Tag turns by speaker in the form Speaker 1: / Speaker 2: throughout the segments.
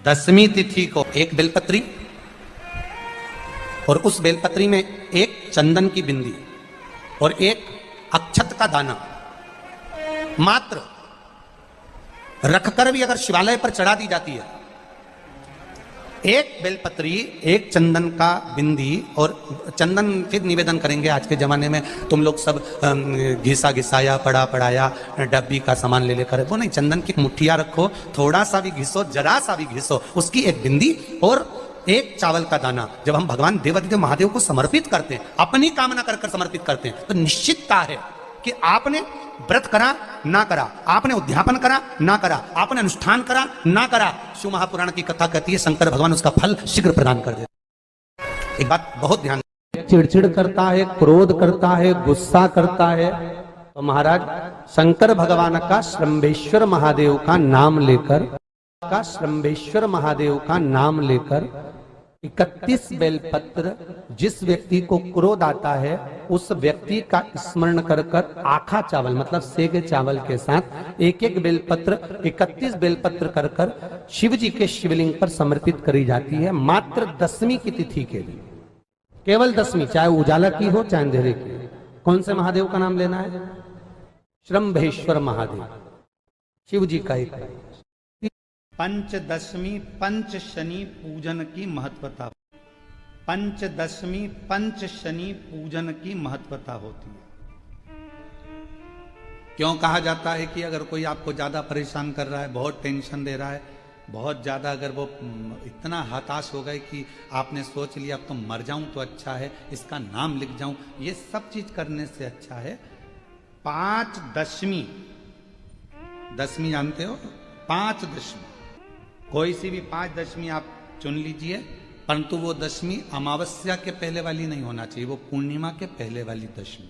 Speaker 1: दसवीं तिथि को एक बेलपत्री और उस बेलपत्री में एक चंदन की बिंदी और एक अक्षत का दाना मात्र रखकर भी अगर शिवालय पर चढ़ा दी जाती है, एक बेलपत्री, एक चंदन का बिंदी, और चंदन फिर निवेदन करेंगे आज के जमाने में तुम लोग सब घिसा घिसाया पड़ा पड़ाया डब्बी का सामान ले लेकर, वो नहीं, चंदन की मुठ्ठिया रखो, थोड़ा सा भी घिसो, जरा सा भी घिसो, उसकी एक बिंदी और एक चावल का दाना जब हम भगवान देवादिदेव महादेव को समर्पित करते हैं, अपनी कामना कर कर समर्पित करते हैं, तो निश्चितता है कि आपने व्रत करा ना करा, आपने उद्यापन करा ना करा, आपने अनुष्ठान करा ना करा, शिव महापुराण की कथा कहती है शंकर भगवान उसका फल शीघ्र प्रदान कर देते। एक बात बहुत ध्यान, चिड़चिड़ करता है, क्रोध करता है, गुस्सा करता है, तो महाराज शंकर भगवान का श्रंभेश्वर महादेव का नाम लेकर 31 बेलपत्र जिस व्यक्ति को क्रोध आता है उस व्यक्ति का स्मरण कर कर आखा चावल मतलब सेके चावल के साथ एक एक बेलपत्र 31 बेलपत्र कर कर शिव जी के शिवलिंग पर समर्पित करी जाती है, मात्र दसवीं की तिथि के लिए, केवल दसवीं, चाहे उजाला की हो चाहे अंधेरे की। कौन से महादेव का नाम लेना है? श्रंभेश्वर महादेव, शिव जी का एक
Speaker 2: पंचदशमी पंच शनि पूजन की महत्वता। पंचदशमी पंच शनि पूजन की महत्वता होती है।
Speaker 1: क्यों कहा जाता है कि अगर कोई आपको ज्यादा परेशान कर रहा है, बहुत टेंशन दे रहा है, बहुत ज्यादा अगर वो इतना हताश हो गए कि आपने सोच लिया अब तो मर जाऊं तो अच्छा है, इसका नाम लिख जाऊं, ये सब चीज करने से अच्छा है पांच दशमी, दशमी जानते हो, पांच दशमी, कोई सी भी पांच दशमी आप चुन लीजिए, परंतु वो दशमी अमावस्या के पहले वाली नहीं होना चाहिए, वो पूर्णिमा के पहले वाली दशमी।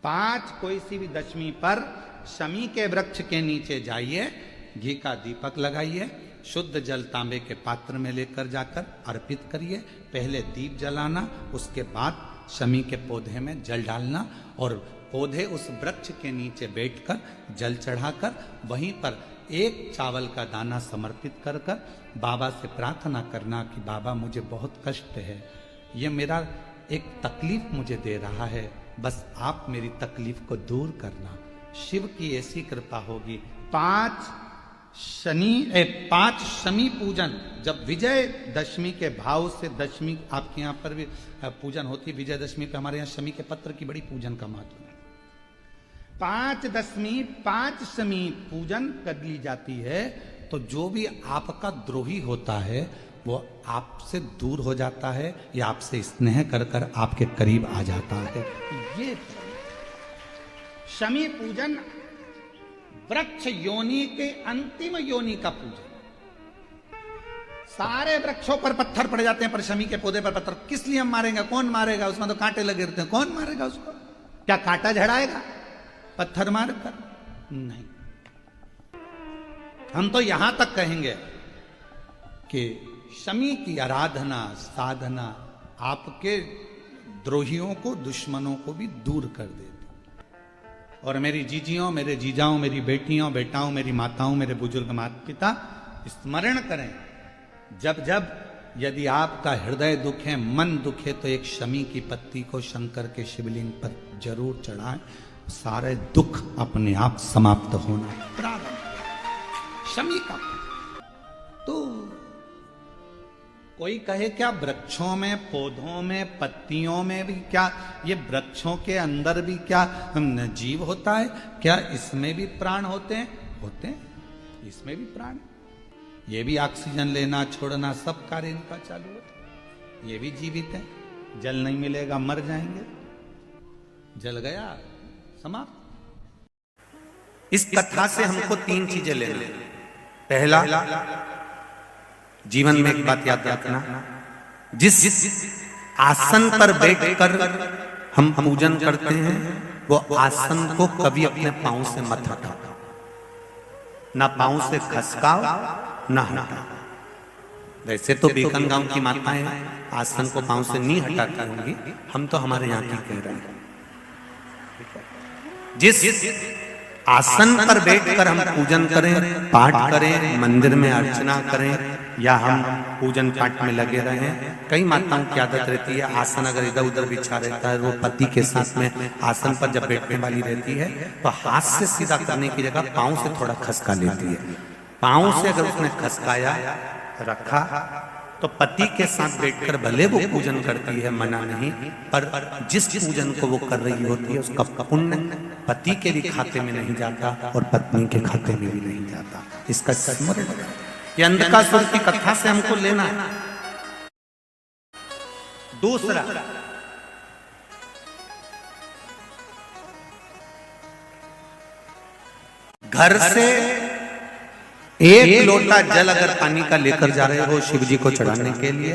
Speaker 2: पांच कोई सी भी दशमी पर शमी के वृक्ष के नीचे जाइए,
Speaker 1: घी का दीपक लगाइए, शुद्ध जल तांबे के पात्र में लेकर जाकर अर्पित करिए, पहले दीप जलाना, उसके बाद शमी के पौधे में जल डालना और पौधे उस वृक्ष के नीचे बैठकर जल चढ़ाकर वहीं पर एक चावल का दाना समर्पित कर कर बाबा से प्रार्थना करना कि बाबा मुझे बहुत कष्ट है, ये मेरा एक तकलीफ मुझे दे रहा है, बस आप मेरी तकलीफ को दूर करना, शिव की ऐसी कृपा होगी।
Speaker 2: पांच शमी पूजन, जब विजय दशमी के भाव से, दशमी आपके यहाँ पर भी पूजन होती है, विजयदशमी पे हमारे यहाँ शमी के पत्र की बड़ी पूजन का महत्व है। पांच दशमी पांच शमी पूजन कर ली जाती है तो जो भी आपका द्रोही होता है वो आपसे दूर हो जाता है या आपसे स्नेह कर कर आपके करीब आ जाता है। ये शमी पूजन वृक्ष योनि के अंतिम योनि का पूजन। सारे वृक्षों पर पत्थर पड़ जाते हैं पर शमी के पौधे पर पत्थर किस लिए हम मारेंगे? कौन मारेगा? उसमें तो कांटे लगे रहते हैं, कौन मारेगा उसको? क्या कांटा झड़ाएगा पत्थर मार कर? नहीं। हम तो यहां तक कहेंगे कि शमी की आराधना साधना आपके द्रोहियों को, दुश्मनों को भी दूर कर देती। और मेरी जीजियों, मेरे जीजाओं, मेरी बेटियों, बेटाओं, मेरी माताओं, मेरे बुजुर्ग माता पिता स्मरण करें, जब जब यदि आपका हृदय दुखे, मन दुखे, तो एक शमी की पत्ती को शंकर के शिवलिंग पर जरूर चढ़ाएं, सारे दुख अपने आप समाप्त होना प्रारंभ। शमी का तो कोई कहे क्या वृक्षों में, पौधों में, पत्तियों में भी क्या, ये वृक्षों के अंदर भी क्या जीव होता है? क्या इसमें भी प्राण होते हैं? होते हैं, इसमें भी प्राण, ये भी ऑक्सीजन लेना छोड़ना सब कार्य इनका चालू है, ये भी जीवित है। जल नहीं मिलेगा मर जाएंगे, जल गया समाप्त।
Speaker 1: इस कथा से हमको तीन चीजें लेना। पहला, जीवन में एक बात याद रखना, जिस आसन पर बैठकर हम पूजन करते हैं वो आसन को कभी अपने पांव से मत हटाओ, ना पांव से खसकाओ ना हटाओ। वैसे तो बीकन गांव की माताएं आसन को पांव से नहीं हटाती होंगी, हम तो हमारे यहाँ की कह रहे हैं। जिस आसन पर बैठकर हम पूजन करें, पाठ करें, मंदिर में अर्चना करें, या हम पूजन पाठ में लगे रहें। कई माताओं की आदत रहती है आसन अगर इधर उधर बिछा रहता है, वो पति के साथ में आसन पर जब बैठने वाली रहती है तो हाथ से सीधा करने की जगह पाँव से थोड़ा खसका लेती है। पाँव से अगर उसने खसकाया रखा तो पति के साथ बैठकर भले वो पूजन करती है, मना नहीं, पर जिस पूजन को वो कर रही होती है उसका पुण्य पति के भी खाते में नहीं जाता और पत्नी के खाते में भी नहीं जाता। इसका स्मरण, ये अंधकासुर की कथा से हमको लेना है। दूसरा, घर से एक लोटा जल अगर पानी का लेकर जा रहे हो शिव जी को चढ़ाने के लिए,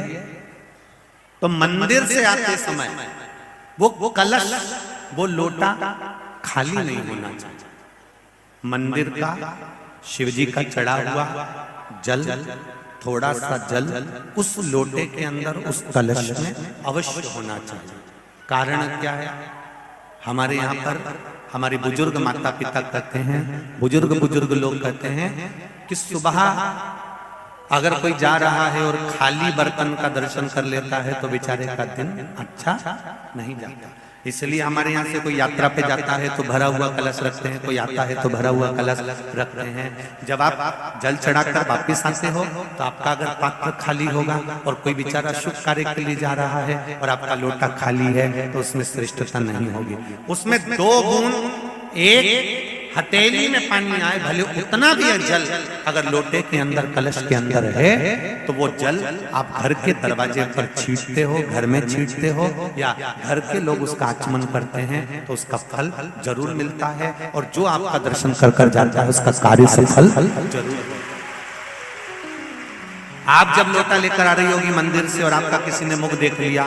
Speaker 1: तो मंदिर से आते समय वो कलश, वो लोटा खाली नहीं होना चाहिए। मंदिर का, शिव जी का चढ़ा हुआ जल, थोड़ा सा जल उस लोटे के अंदर, उस कलश में अवश्य होना चाहिए। कारण क्या है? हमारे यहाँ पर हमारे बुजुर्ग माता पिता कहते हैं, बुजुर्ग लोग कहते हैं कि सुबह अगर कोई जा रहा है और खाली बर्तन का दर्शन कर लेता है तो बेचारे का दिन अच्छा नहीं जाता। इसलिए हमारे यहाँ से कोई यात्रा पे जाता है तो भरा हुआ कलश रखते हैं, कोई आता है तो भरा हुआ कलश रखते हैं। जब आप जल चढ़ाकर वापिस आते हो तो आपका अगर पात्र खाली होगा और कोई बेचारा शुभ कार्य के लिए जा रहा है और आपका लोटा खाली है तो उसमें श्रेष्ठता नहीं होगी। उसमें 2 बूंद एक हथेली में पानी आए, भले उतना भी जल अगर लोटे के अंदर, कलश के अंदर है तो वो जल आप घर के दरवाजे पर छींटते हो, घर में छींटते हो, या घर के लोग उसका आचमन करते हैं तो उसका फल जरूर मिलता है। और जो आपका दर्शन कर कर जाता है उसका कार्य सफल जरूर। आप जब लोटा लेकर आ रही होगी मंदिर से और आपका किसी ने मुख देख लिया,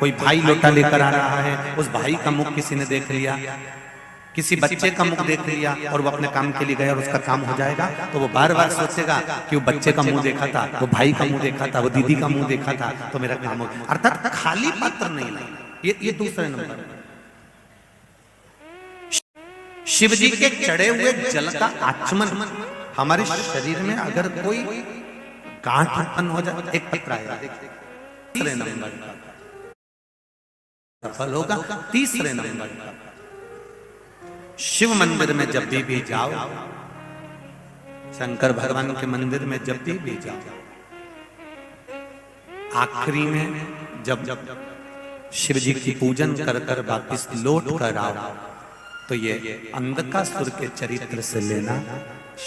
Speaker 1: कोई भाई लोटा लेकर आ रहा है, उस भाई का मुख किसी ने देख लिया, किसी बच्चे का मुख देख लिया और वो अपने काम के लिए गया और उसका काम हो जाएगा, तो वो बार बार सोचेगा कि वो बच्चे का मुंह देखा था, वो भाई का मुंह देखा था, वो दीदी का मुंह देखा था तो मेरा काम हो। अर्थात खाली पात्र नहीं लाना। ये दूसरे नंबर। शिव जी के चढ़े हुए जल का आचमन, हमारे शरीर में अगर कोई गांठ उत्पन्न हो जाए, एक पत्र आएगा, तीसरे नंबर सफल होगा। तीसरे नंबर, शिव मंदिर में जब भी जाओ, शंकर भगवान के मंदिर में जब भी जाओ, आखिरी में जब शिव जी की पूजन कर कर वापिस लौट कर आओ तो ये अंधकासुर के चरित्र से लेना।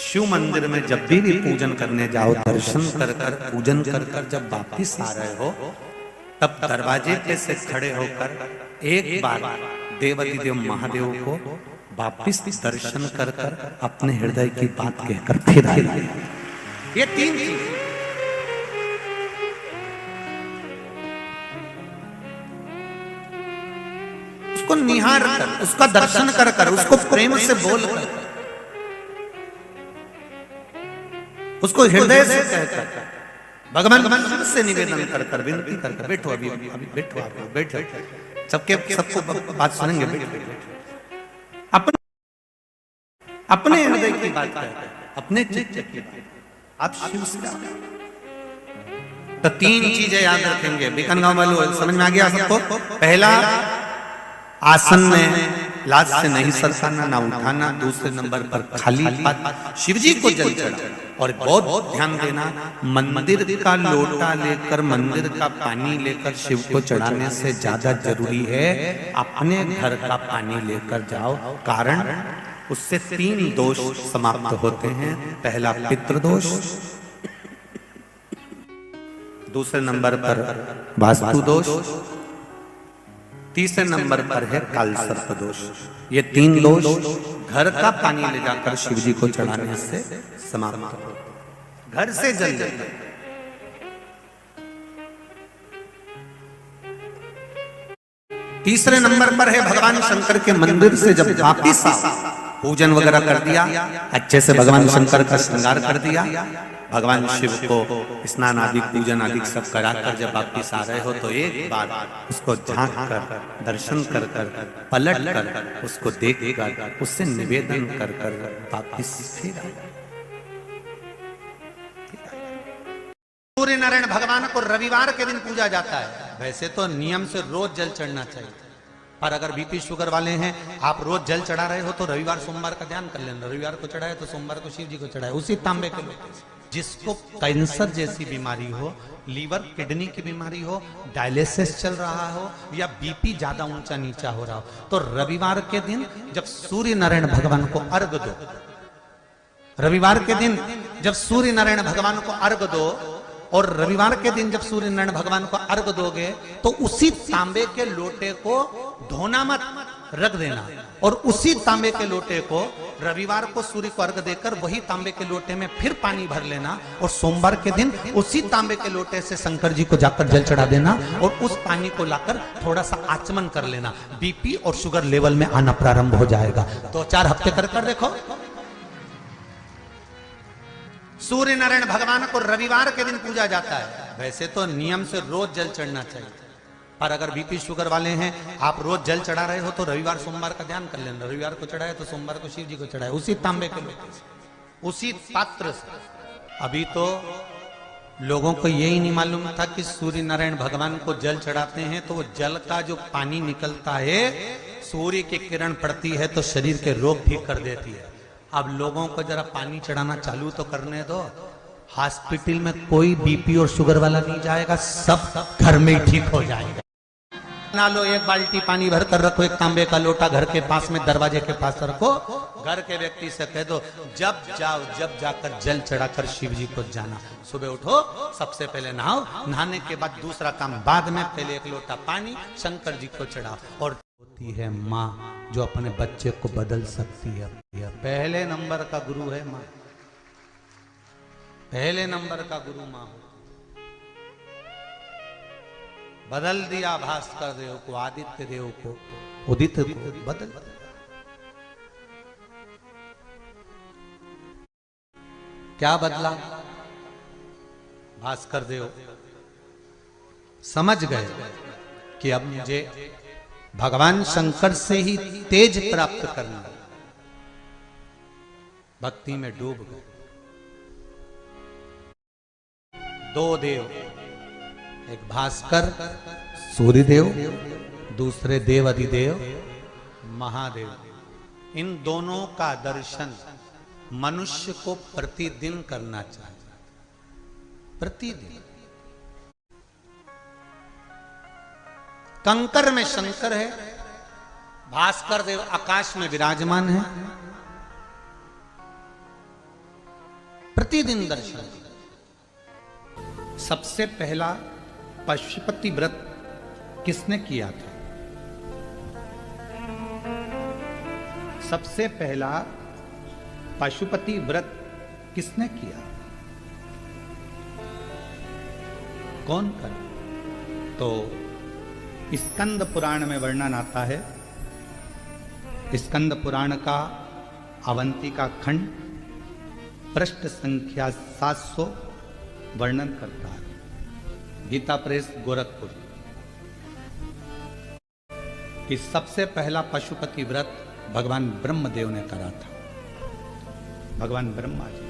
Speaker 1: शिव मंदिर में जब भी पूजन करने जाओ, दर्शन कर कर, पूजन कर कर जब वापिस आ रहे हो तब दरवाजे पे से खड़े होकर एक बार देवती देव महादेव को वापिस दर्शन कर कर अपने हृदय की बात कहकर फिर आए। ये 3 चीज, उसको निहार कर, उसका दर्शन कर कर, उसको प्रेम से बोल कर, उसको हृदय से कहकर, भगवान से निवेदन कर कर, विनती कर कर, बैठो अभी बैठो, आप बैठो, सबको बात सुनेंगे, बैठो, अपने हृदय की बात है, अपने चित्त की बात, आप शिव से तो 3 चीजें याद रखेंगे। बिकनगांव वालों समझ में आ गया सबको? पहला, आसन में लाज से नहीं सरकाना, ना उठाना। दूसरे नंबर पर खाली पात्र, शिव जी को जल चढ़ा। और बहुत ध्यान देना, मंदिर का लोटा लेकर, मंदिर का पानी लेकर शिव को चढ़ाने से ज्यादा जरूरी है अपने घर का पानी लेकर जाओ। कारण उससे 3 दोष समाप्त होते हैं। पहला पितृदोष, दूसरे नंबर पर वास्तु दोष, तीसरे नंबर पर है काल सर्प दोष। ये 3 दोष घर का पानी ले जाकर शिव जी को चढ़ाने से समाप्त होते हैं। घर से जल लेते। तीसरे नंबर पर है भगवान शंकर के मंदिर से जब वापिस आओ, पूजन वगैरह कर दिया, अच्छे से भगवान शंकर का श्रृंगार कर दिया, भगवान शिव को स्नान आदि पूजन आदि सब कराकर जब वापिस आ रहे हो तो एक बार उसको झांक कर दर्शन कर कर पलट कर उसको देख कर उससे निवेदन कर कर वापिस फिर आए। सूर्य नारायण भगवान को रविवार के दिन पूजा जाता है। वैसे तो नियम से रोज जल चढ़ना चाहिए, पर अगर बीपी शुगर वाले हैं, आप रोज जल चढ़ा रहे हो तो रविवार सोमवार का ध्यान कर लेना। रविवार को चढ़ाए तो सोमवार को शिव जी को चढ़ाए, उसी तांबे के लोटे से। जिसको कैंसर जैसी बीमारी हो, लीवर किडनी की बीमारी हो, डायलिसिस चल रहा हो या बीपी ज्यादा ऊंचा नीचा हो रहा हो, तो रविवार के दिन जब सूर्य नारायण भगवान को अर्घ दो, रविवार के दिन जब सूर्य नारायण भगवान को अर्घ दो, और रविवार के दिन जब सूर्य नारायण भगवान को अर्घ दोगे तो उसी तांबे के लोटे को धोना मत, रख देना, और उसी तांबे के लोटे को रविवार को सूर्य को अर्घ देकर वही तांबे के लोटे में फिर पानी भर लेना, और सोमवार के दिन उसी तांबे के लोटे से शंकर जी को जाकर जल चढ़ा देना, और उस पानी को लाकर थोड़ा सा आचमन कर लेना। बीपी और शुगर लेवल में आना प्रारंभ हो जाएगा। 2-4 हफ्ते कर देखो। सूर्य नारायण भगवान को रविवार के दिन पूजा जाता है। वैसे तो नियम से रोज जल चढ़ना चाहिए, पर अगर बीपी शुगर वाले हैं, आप रोज जल चढ़ा रहे हो तो रविवार सोमवार का ध्यान कर लेना। रविवार को चढ़ाए तो सोमवार को शिव जी को चढ़ाए, उसी तांबे के लोटे से, उसी पात्र से। अभी तो लोगों को यही नहीं मालूम था कि सूर्य नारायण भगवान को जल चढ़ाते हैं तो वो जल का जो पानी निकलता है, सूर्य की किरण पड़ती है तो शरीर के रोग ठीक कर देती है। अब लोगों को जरा पानी चढ़ाना चालू तो करने दो। हॉस्पिटल में कोई बीपी और शुगर वाला नहीं जाएगा, सब घर में ही ठीक हो जाएगा। ना लो, एक बाल्टी पानी भर कर रखो, एक तांबे का लोटा घर के पास में दरवाजे के पास रखो। घर के व्यक्ति से कह दो जब जाओ, जब जाकर जल चढ़ाकर शिव जी को जाना। सुबह उठो, सबसे पहले नहाओ, नहाने के बाद दूसरा काम बाद में, पहले एक लोटा पानी शंकर जी को चढ़ाओ। और होती है माँ जो अपने बच्चे को बदल सकती है। पहले नंबर का गुरु है माँ, पहले नंबर का गुरु माँ। बदल दिया भास्कर देव को, आदित्य देव को, उदित को बदल। क्या बदला? भास्कर देव समझ गए कि अब मुझे भगवान शंकर से ही तेज प्राप्त करना। भक्ति में डूब गए। 2 देव, एक भास्कर सूर्यदेव, दूसरे देव अधिदेव महादेव। इन दोनों का दर्शन मनुष्य को प्रतिदिन करना चाहिए, प्रतिदिन। कंकर में शंकर है, भास्कर देव आकाश में विराजमान है। प्रतिदिन दर्शन। सबसे पहला पशुपति व्रत किसने किया था? सबसे पहला पशुपति व्रत किसने किया? कौन कर? तो स्कंद पुराण में वर्णन आता है। स्कंद पुराण का अवंती का खंड पृष्ठ संख्या 700 वर्णन करता है। गीता प्रेस गोरखपुर कि सबसे पहला पशुपति व्रत भगवान ब्रह्मदेव ने करा था। भगवान ब्रह्मा जी।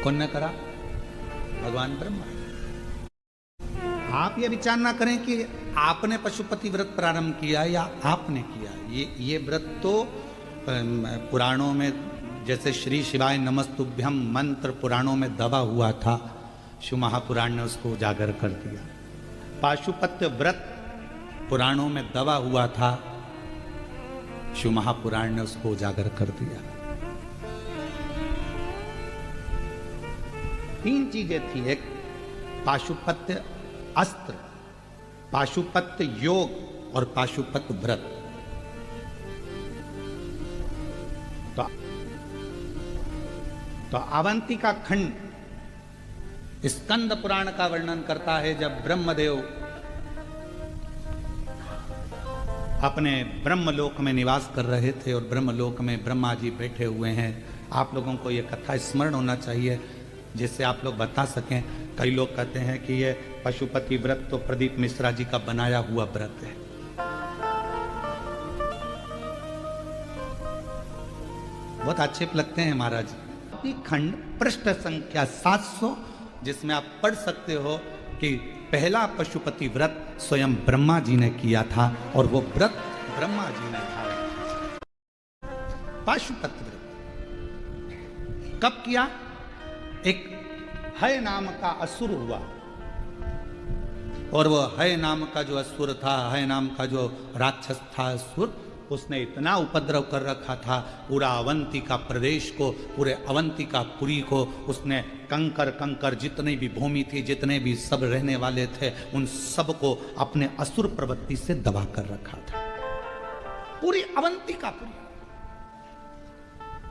Speaker 1: कौन ने करा? भगवान ब्रह्मा जी। आप ये विचार ना करें कि आपने पशुपति व्रत प्रारंभ किया या आपने किया। ये व्रत तो पुराणों में, जैसे श्री शिवाय नमस्तुभ्यम मंत्र पुराणों में दबा हुआ था, शिव महापुराण ने उसको उजागर कर दिया। पाशुपत्य व्रत पुराणों में दबा हुआ था, शिव महापुराण ने उसको उजागर कर दिया। 3 चीजें थी। एक पाशुपत्य अस्त्र, पाशुपत्य योग और पाशुपत्य व्रत। तो अवंती का खंड स्कंद पुराण का वर्णन करता है। जब ब्रह्मदेव अपने ब्रह्मलोक में निवास कर रहे थे और ब्रह्मलोक में ब्रह्मा जी बैठे हुए हैं,
Speaker 2: आप लोगों को ये कथा स्मरण होना चाहिए, जिससे आप लोग बता सकें। कई लोग कहते हैं कि ये पशुपति व्रत तो प्रदीप मिश्रा जी का बनाया हुआ व्रत है। बहुत अच्छे लगते हैं महाराज। खंड पृष्ठ संख्या 700, जिसमें आप पढ़ सकते हो कि पहला पशुपति व्रत स्वयं ब्रह्मा जी ने किया था, और वो व्रत ब्रह्मा जी ने था। पशुपति व्रत कब किया? एक हय नाम का असुर हुआ, और वो हय नाम का जो असुर था, हय नाम का जो राक्षस था असुर, उसने इतना उपद्रव कर रखा था पूरा अवंतिका प्रदेश को, पूरे अवंतिका पुरी को। उसने कंकर कंकर जितने भी भूमि थी, जितने भी सब रहने वाले थे, उन सब को अपने असुर प्रवृत्ति से दबा कर रखा था। पूरी अवंतिका पुरी,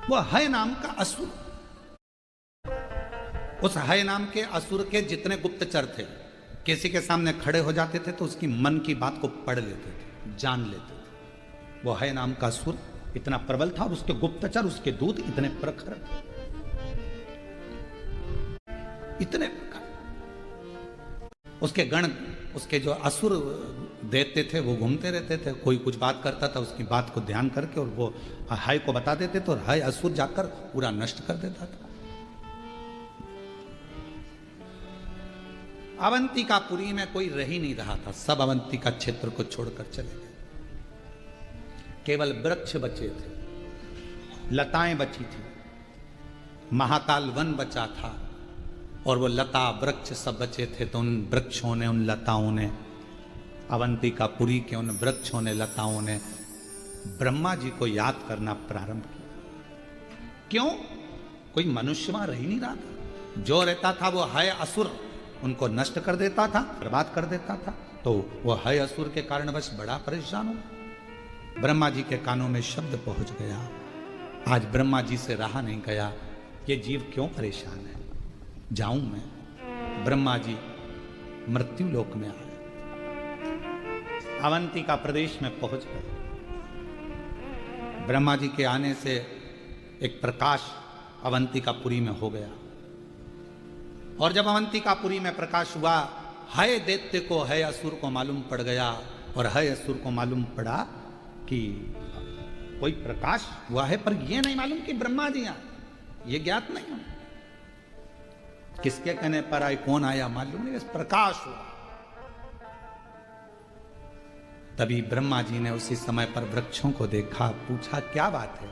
Speaker 2: वो हय नाम का असुर। उस हय नाम के असुर के जितने गुप्तचर थे, किसी के सामने खड़े हो जाते थे तो उसकी मन की बात को पढ़ लेते थे, जान लेते थे। वो हय नाम का असुर इतना प्रबल था, और उसके गुप्तचर, उसके दूत इतने प्रखर, इतने प्रखर। उसके गण, उसके जो असुर देते थे वो घूमते रहते थे। कोई कुछ बात करता था, उसकी बात को ध्यान करके और वो हय को बता देते थे, और हय असुर जाकर पूरा नष्ट कर देता था। अवंतिकापुरी में कोई रह ही नहीं रहा था, सब अवंतिका क्षेत्र को छोड़कर चले गए। केवल वृक्ष बचे थे, लताएं बची थी, महाकाल वन बचा था, और वो लता वृक्ष सब बचे थे। तो उन वृक्षों ने, उन लताओं ने, अवंतिकापुरी के उन वृक्षों ने, लताओं ने ब्रह्मा जी को याद करना प्रारंभ किया। क्यों? कोई मनुष्य वहां रह ही नहीं रहा था। जो रहता था वो हय असुर उनको नष्ट कर देता था, बर्बाद कर देता था। तो वो हय असुर के कारणवश बड़ा परेशान हुआ। ब्रह्मा जी के कानों में शब्द पहुंच गया, आज ब्रह्मा जी से रहा नहीं गया, ये जीव क्यों परेशान है, जाऊं मैं। ब्रह्मा जी मृत्यु लोक में आए, अवंतिका प्रदेश में पहुंच गए। ब्रह्मा जी के आने से एक प्रकाश अवंतिकापुरी में हो गया, और जब अवंतिकापुरी में प्रकाश हुआ, हय दैत्य को, हय असुर को मालूम पड़ गया, और हय असुर को मालूम पड़ा कि कोई प्रकाश हुआ है, पर यह नहीं मालूम कि ब्रह्मा जी आए, ये ज्ञात नहीं है। किसके कहने पर आए, कौन आया मालूम नहीं, बस प्रकाश हुआ। तभी ब्रह्मा जी ने उसी समय पर वृक्षों को देखा, पूछा क्या बात है,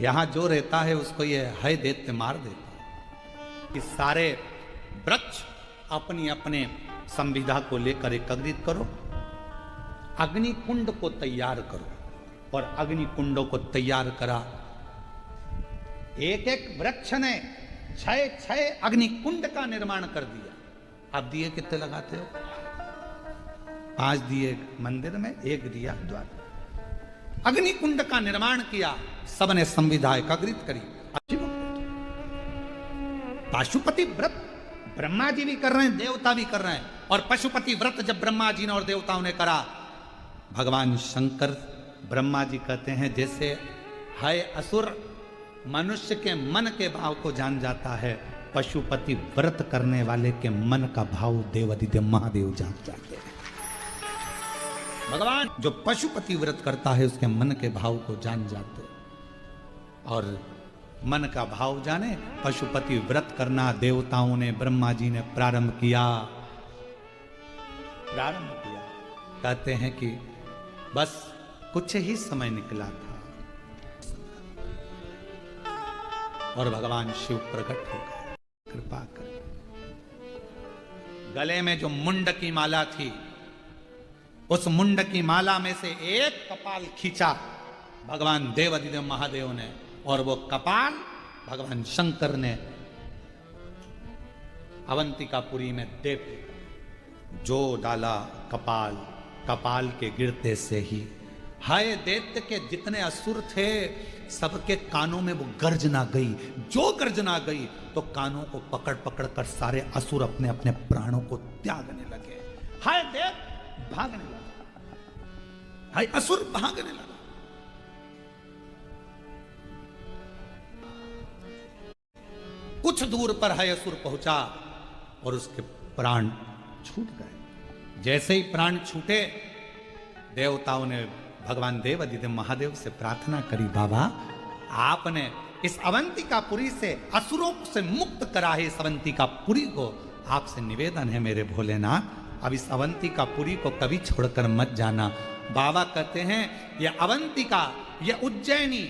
Speaker 2: यहां जो रहता है उसको ये हय दैत्य मार देता है। कि सारे वृक्ष अपनी अपने संविधा को लेकर एकत्रित करो, अग्नि कुंड को तैयार करो। और अग्नि कुंडों को तैयार करा। एक एक वृक्ष ने 6 अग्नि कुंड का निर्माण कर दिया। आप दिए कितने लगाते हो? 5 दिए मंदिर में, 1 दिया द्वार। अग्नि कुंड का निर्माण किया, सबने संविधा एकत्रित करी। पशुपति व्रत ब्रह्मा जी भी कर रहे हैं, देवता भी कर रहे हैं। और पशुपति व्रत जब ब्रह्मा जी ने और देवताओं ने करा, भगवान शंकर ब्रह्मा जी कहते हैं जैसे हय असुर मनुष्य के मन के भाव को जान जाता है, पशुपति व्रत करने वाले के मन का भाव देवादिदेव महादेव जान जाते हैं। भगवान जो पशुपति व्रत करता है उसके मन के भाव को जान जाते हैं। और मन का भाव जाने, पशुपति व्रत करना देवताओं ने, ब्रह्मा जी ने प्रारंभ किया। कहते हैं कि बस कुछ ही समय निकला था और भगवान शिव प्रकट हो गए, कृपा कर। गले में जो मुंड की माला थी, उस मुंड की माला में से एक कपाल खींचा भगवान देवादिदेव महादेव ने, और वो कपाल भगवान शंकर ने अवंतिकापुरी में देव जो डाला। कपाल, कपाल के गिरते से ही हय दैत्य के जितने असुर थे सबके कानों में वो गर्जना गई। जो गर्जना गई तो कानों को पकड़ पकड़ कर सारे असुर अपने अपने प्राणों को त्यागने लगे। हय दैत्य भागने लगा, हय असुर भागने लगा। कुछ दूर पर है असुर पहुंचा और उसके प्राण छूट गए। जैसे ही प्राण छूटे, देवताओं ने भगवान देव आदिदेव महादेव से प्रार्थना करी, बाबा आपने इस अवंतिकापुरी से असुरों से मुक्त करा है। इस अवंतिकापुरी को आपसे निवेदन है मेरे भोलेनाथ, अब इस अवंतिकापुरी को कभी छोड़कर मत जाना। बाबा कहते हैं यह अवंतिका, यह उज्जैनी